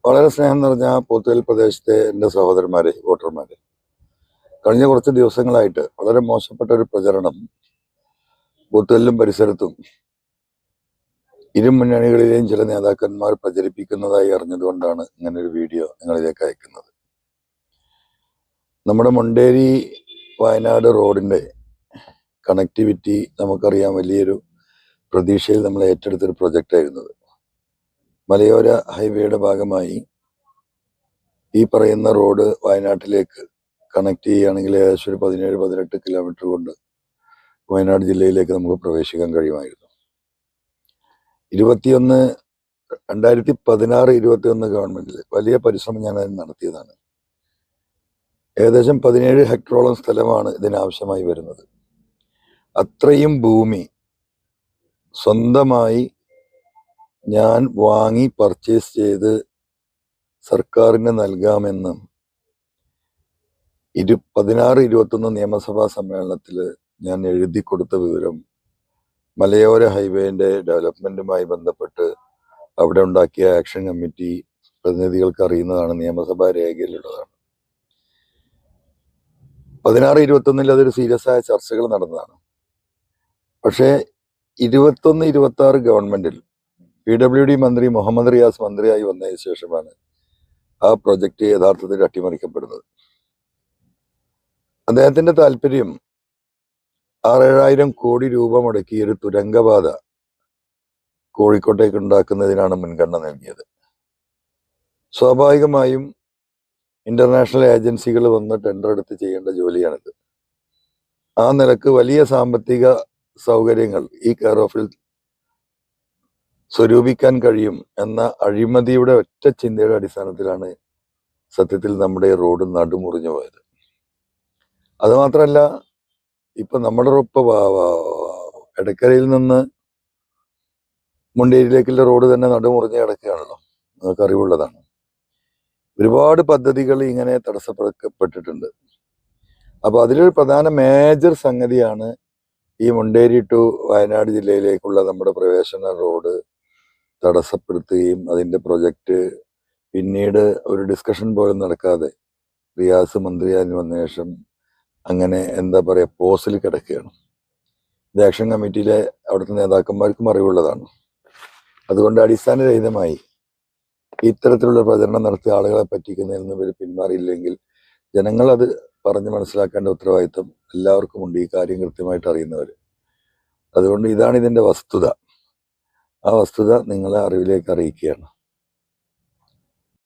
വളരെ സ്നേഹം നിറഞ്ഞ പോത്തുകൽ പ്രദേശത്തെ എൻ്റെ സഹോദരന്മാരെ, വോട്ടർമാരെ, കഴിഞ്ഞ കുറച്ച് ദിവസങ്ങളായിട്ട് വളരെ മോശപ്പെട്ട ഒരു പ്രചരണം പോത്തുകലിലും പരിസരത്തും ഇരു മുന്നണികളിലെയും ചില നേതാക്കന്മാർ പ്രചരിപ്പിക്കുന്നതായി അറിഞ്ഞതുകൊണ്ടാണ് ഇങ്ങനെ ഒരു വീഡിയോ നിങ്ങളിലേക്ക് അയക്കുന്നത്. നമ്മുടെ മൊണ്ടേരി വയനാട് റോഡിൻ്റെ കണക്ടിവിറ്റി നമുക്കറിയാം, വലിയൊരു പ്രതീക്ഷയിൽ നമ്മൾ ഏറ്റെടുത്തൊരു പ്രൊജക്റ്റായിരുന്നത്. മലയോര ഹൈവേയുടെ ഭാഗമായി ഈ പറയുന്ന റോഡ് വയനാട്ടിലേക്ക് കണക്ട് ചെയ്യുകയാണെങ്കിൽ ഏകദേശം ഒരു 17-18 കിലോമീറ്റർ കൊണ്ട് വയനാട് ജില്ലയിലേക്ക് നമുക്ക് പ്രവേശിക്കാൻ കഴിയുമായിരുന്നു. 2016-21 ഗവൺമെന്റിൽ വലിയ പരിശ്രമം ഞാൻ അതിന് നടത്തിയതാണ്. ഏകദേശം 17 ഹെക്ടറോളം സ്ഥലമാണ് ഇതിനാവശ്യമായി വരുന്നത്. അത്രയും ഭൂമി സ്വന്തമായി ഞാൻ വാങ്ങി പർച്ചേസ് ചെയ്ത് സർക്കാരിന് നൽകാമെന്നും 16-21 നിയമസഭാ സമ്മേളനത്തിൽ ഞാൻ എഴുതി കൊടുത്ത വിവരം മലയോര ഹൈവേന്റെ ഡെവലപ്മെന്റുമായി ബന്ധപ്പെട്ട് അവിടെ ഉണ്ടാക്കിയ ആക്ഷൻ കമ്മിറ്റി പ്രതിനിധികൾക്ക് അറിയുന്നതാണ്, നിയമസഭാ രേഖയിലുള്ളതാണ്. 16-21 അതൊരു സീരിയസ് ആയ ചർച്ചകൾ നടന്നതാണ്. പക്ഷേ 21-26 ഗവൺമെന്റിൽ PWD മന്ത്രി മുഹമ്മദ് റിയാസ് മന്ത്രിയായി വന്നതിന് ശേഷമാണ് ആ പ്രൊജക്റ്റ് യഥാർത്ഥത്തിൽ അട്ടിമറിക്കപ്പെടുന്നത്. അദ്ദേഹത്തിന്റെ താല്പര്യം 6-7,000 കോടി രൂപ മുടക്കി ഒരു തുരങ്കപാത കോഴിക്കോട്ടേക്ക് ഉണ്ടാക്കുന്നതിനാണ് മുൻഗണന നൽകിയത്. സ്വാഭാവികമായും ഇന്റർനാഷണൽ ഏജൻസികൾ വന്ന് ടെൻഡർ എടുത്ത് ചെയ്യേണ്ട ജോലിയാണിത്. ആ നിലക്ക് വലിയ സാമ്പത്തിക സൗകര്യങ്ങൾ ഈ കെയർ ഓഫിൽ സ്വരൂപിക്കാൻ കഴിയും എന്ന അഴിമതിയുടെ ഒറ്റ ചിന്തയുടെ അടിസ്ഥാനത്തിലാണ് സത്യത്തിൽ നമ്മുടെ റോഡ് നടുമുറിഞ്ഞു പോയത്. അതുമാത്രമല്ല, ഇപ്പൊ നമ്മുടെ എടക്കരയിൽ നിന്ന് മുണ്ടേരിയിലേക്കുള്ള റോഡ് തന്നെ നടുമുറിഞ്ഞ് കിടക്കുകയാണല്ലോ, നമുക്ക് അറിവുള്ളതാണ്. ഒരുപാട് പദ്ധതികൾ ഇങ്ങനെ തടസ്സപ്പെട്ടിട്ടുണ്ട്. അപ്പൊ അതിലൊരു പ്രധാന മേജർ സംഗതിയാണ് ഈ മുണ്ടേരി ടു വയനാട് ജില്ലയിലേക്കുള്ള നമ്മുടെ പ്രവേശന റോഡ് തടസ്സപ്പെടുത്തുകയും അതിന്റെ പ്രൊജക്റ്റ് പിന്നീട് ഒരു ഡിസ്കഷൻ പോലും നടക്കാതെ റിയാസ് മന്ത്രിയായി വന്ന ശേഷം അങ്ങനെ പോസ്റ്റിൽ കിടക്കുകയാണ്. ഇത് ആക്ഷൻ കമ്മിറ്റിയിലെ അവിടുത്തെ നേതാക്കന്മാർക്കും അറിവുള്ളതാണ്. അതുകൊണ്ട് അടിസ്ഥാനരഹിതമായി ഇത്തരത്തിലുള്ള പ്രചരണം നടത്തിയ ആളുകളെ പറ്റിക്കുന്നതിൽ നിന്ന് ഇവർ പിന്മാറിയില്ലെങ്കിൽ ജനങ്ങൾ അത് പറഞ്ഞ് മനസ്സിലാക്കേണ്ട ഉത്തരവാദിത്വം എല്ലാവർക്കും ഉണ്ട്, ഈ കാര്യം കൃത്യമായിട്ട് അറിയുന്നവർ. അതുകൊണ്ട് ഇതാണ് ഇതിന്റെ വസ്തുത. ആ വസ്തുത നിങ്ങളെ അറിവിലേക്ക് അറിയിക്കുകയാണ്.